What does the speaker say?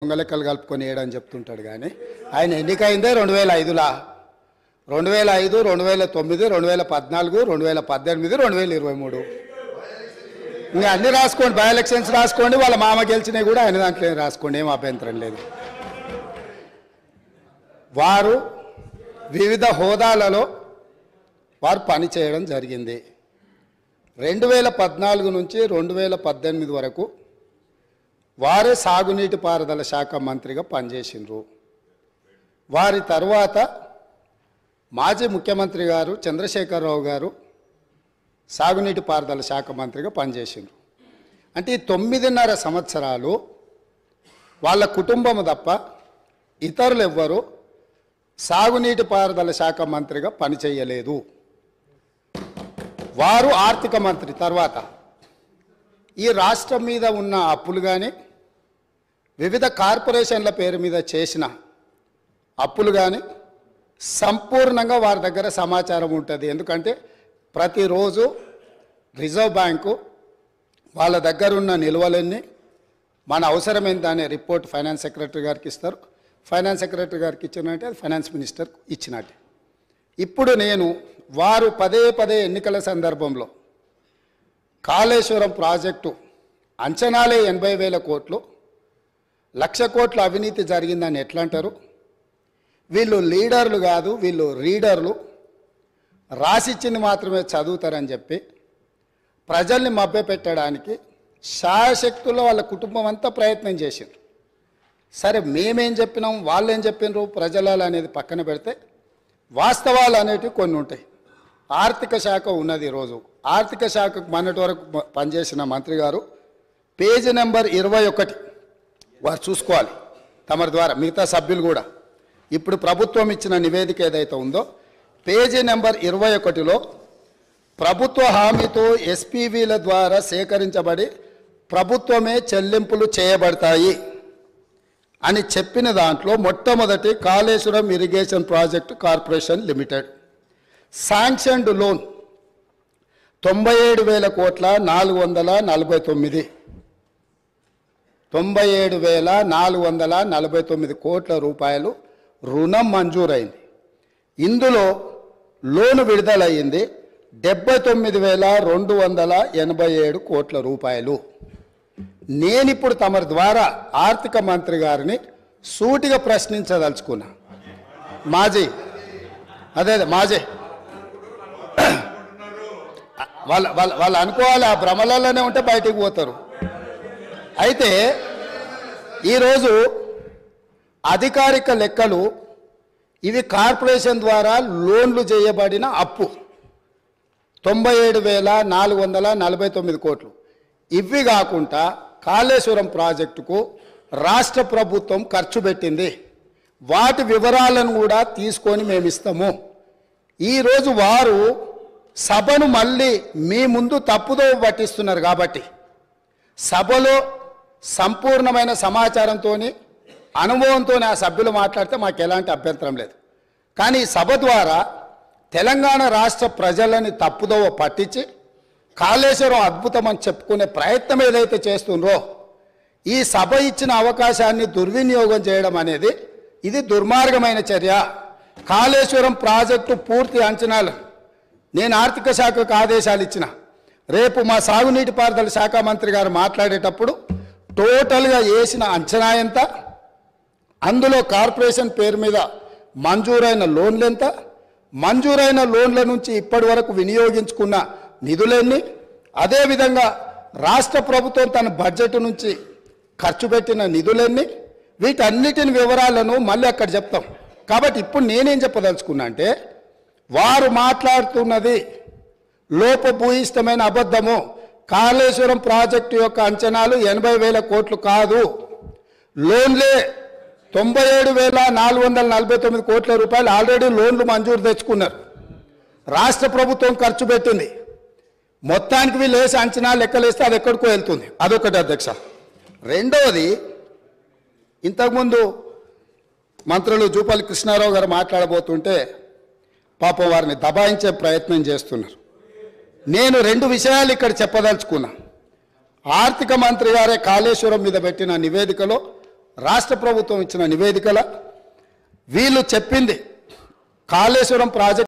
లెక్కలు కలుపుకొని వేయడని చెప్తుంటాడు కానీ ఆయన ఎన్నికైందే 2005లా 2005 2009 2014 2018 2023 ఇంకా అన్ని రాసుకోండి. బై ఎలక్షన్స్ రాసుకోండి, వాళ్ళ మామ గెలిచినవి కూడా ఆయన దాంట్లో రాసుకోండి, ఏం అభ్యంతరం లేదు. వారు వివిధ హోదాలలో వారు పనిచేయడం జరిగింది. 2014 నుంచి 2018 వరకు వారే సాగునీటి పారుదల శాఖ మంత్రిగా పనిచేసిండ్రు. వారి తర్వాత మాజీ ముఖ్యమంత్రి గారు చంద్రశేఖరరావు గారు సాగునీటి పారుదల శాఖ మంత్రిగా పనిచేసిండ్రు. అంటే ఈ 9.5 సంవత్సరాలు వాళ్ళ కుటుంబము తప్ప ఇతరులు ఎవ్వరూ సాగునీటి పారుదల శాఖ మంత్రిగా పనిచేయలేదు. వారు ఆర్థిక మంత్రి తర్వాత ఈ రాష్ట్రం మీద ఉన్న అప్పులు కానీ వివిధ కార్పొరేషన్ల పేరు మీద చేసిన అప్పులు కానీ సంపూర్ణంగా వారి దగ్గర సమాచారం ఉంటుంది. ఎందుకంటే ప్రతిరోజు రిజర్వ్ బ్యాంకు వాళ్ళ దగ్గర ఉన్న నిల్వలన్నీ మన అవసరమైన దాని రిపోర్ట్ ఫైనాన్స్ సెక్రటరీ గారికి ఇస్తారు. ఫైనాన్స్ సెక్రటరీ గారికి ఇచ్చినట్టే అది ఫైనాన్స్ మినిస్టర్ ఇచ్చినట్టే. ఇప్పుడు నేను వారు పదే ఎన్నికల సందర్భంలో కాళేశ్వరం ప్రాజెక్టు అంచనాలే 80,000 కోట్లు, 1,00,000 కోట్ల అవినీతి జరిగిందని ఎట్లా అంటారు? వీళ్ళు లీడర్లు కాదు, వీళ్ళు రీడర్లు, రాసిచ్చింది మాత్రమే చదువుతారని చెప్పి ప్రజల్ని మభ్యపెట్టడానికి శాయశక్తుల్లో వాళ్ళ కుటుంబం అంతా ప్రయత్నం చేసిండ్రు. సరే, మేమేం చెప్పినాం, వాళ్ళు ఏం చెప్పినారు, ప్రజల అనేది పక్కన పెడితే వాస్తవాలు అనేటివి కొన్ని ఉంటాయి. ఆర్థిక శాఖ ఉన్నది. ఈరోజు ఆర్థిక శాఖకు మొన్నటి వరకు పనిచేసిన మంత్రి గారు పేజీ నెంబర్ 21 వారు చూసుకోవాలి తమరి ద్వారా, మిగతా సభ్యులు కూడా. ఇప్పుడు ప్రభుత్వం ఇచ్చిన నివేదిక ఏదైతే ఉందో పేజీ నెంబర్ 21లో ప్రభుత్వ హామీతో ఎస్పీవీల ద్వారా సేకరించబడి ప్రభుత్వమే చెల్లింపులు చేయబడతాయి అని చెప్పిన దాంట్లో మొట్టమొదటి Kaleshwaram irrigation project corporation limited sanctioned loan 97,000 కోట్ల 449 97,449 కోట్ల రూపాయలు రుణం మంజూరైంది. ఇందులో లోను విడుదలయ్యింది 79,287 కోట్ల రూపాయలు. నేనిప్పుడు తమరి ద్వారా ఆర్థిక మంత్రి గారిని సూటిగా ప్రశ్నించదలుచుకున్నా. మాజీ వాళ్ళు అనుకోవాలి, ఆ భ్రమలలోనే ఉంటే బయటికి పోతారు. అయితే ఈరోజు అధికారిక లెక్కలు ఇవి కార్పొరేషన్ ద్వారా లోన్లు చేయబడిన అప్పు 97,449 కోట్లు. ఇవి కాకుండా కాళేశ్వరం ప్రాజెక్టుకు రాష్ట్ర ప్రభుత్వం ఖర్చు పెట్టింది. వాటి వివరాలను కూడా తీసుకొని మేము ఇస్తాము. ఈరోజు వారు సభను మళ్ళీ మీ ముందు తప్పుదో పట్టిస్తున్నారు. కాబట్టి సభలో సంపూర్ణమైన సమాచారంతో అనుభవంతో ఆ సభ్యులు మాట్లాడితే మాకు ఎలాంటి అభ్యంతరం లేదు. కానీ ఈ సభ ద్వారా తెలంగాణ రాష్ట్ర ప్రజలని తప్పుదోవ పట్టించి కాళేశ్వరం అద్భుతం అని చెప్పుకునే ప్రయత్నం ఏదైతే చేస్తుండ్రో, ఈ సభ ఇచ్చిన అవకాశాన్ని దుర్వినియోగం చేయడం అనేది ఇది దుర్మార్గమైన చర్య. కాళేశ్వరం ప్రాజెక్టు పూర్తి అంచనాలు నేను ఆర్థిక శాఖకు ఆదేశాలు ఇచ్చిన. రేపు మా సాగునీటి పారుదల శాఖ మంత్రి గారు మాట్లాడేటప్పుడు టోటల్గా వేసిన అంచనా ఎంత, అందులో కార్పొరేషన్ పేరు మీద మంజూరైన లోన్లు ఎంత, మంజూరైన లోన్ల నుంచి ఇప్పటి వరకు వినియోగించుకున్న నిధులన్నీ, అదేవిధంగా రాష్ట్ర ప్రభుత్వం తన బడ్జెట్ నుంచి ఖర్చు పెట్టిన నిధులన్నీ, వీటన్నిటిని వివరాలను మళ్ళీ అక్కడ చెప్తాం. కాబట్టి ఇప్పుడు నేనేం చెప్పదలుచుకున్నా అంటే, వారు మాట్లాడుతున్నది లోపభూయిష్టమైన అబద్ధము. కాళేశ్వరం ప్రాజెక్టు యొక్క అంచనాలు 80,000 కోట్లు కాదు, లోన్లే 97,449 కోట్ల రూపాయలు ఆల్రెడీ లోన్లు మంజూరు తెచ్చుకున్నారు. రాష్ట్ర ప్రభుత్వం ఖర్చు పెట్టింది. మొత్తానికి వీళ్ళు వేసి అంచనా లెక్కలేస్తే అది ఎక్కడికో వెళ్తుంది. అదొకటి అధ్యక్ష. రెండవది, ఇంతకుముందు మంత్రులు జూపల్లి కృష్ణారావు గారు మాట్లాడబోతుంటే పాపం వారిని దబాయించే ప్రయత్నం చేస్తున్నారు. నేను 2 విషయాలు ఇక్కడ చెప్పదలుచుకున్నా. ఆర్థిక మంత్రి గారే కాళేశ్వరం మీద పెట్టిన నివేదికలో రాష్ట్ర ప్రభుత్వం ఇచ్చిన నివేదికల వీళ్ళు చెప్పింది కాళేశ్వరం ప్రాజెక్ట్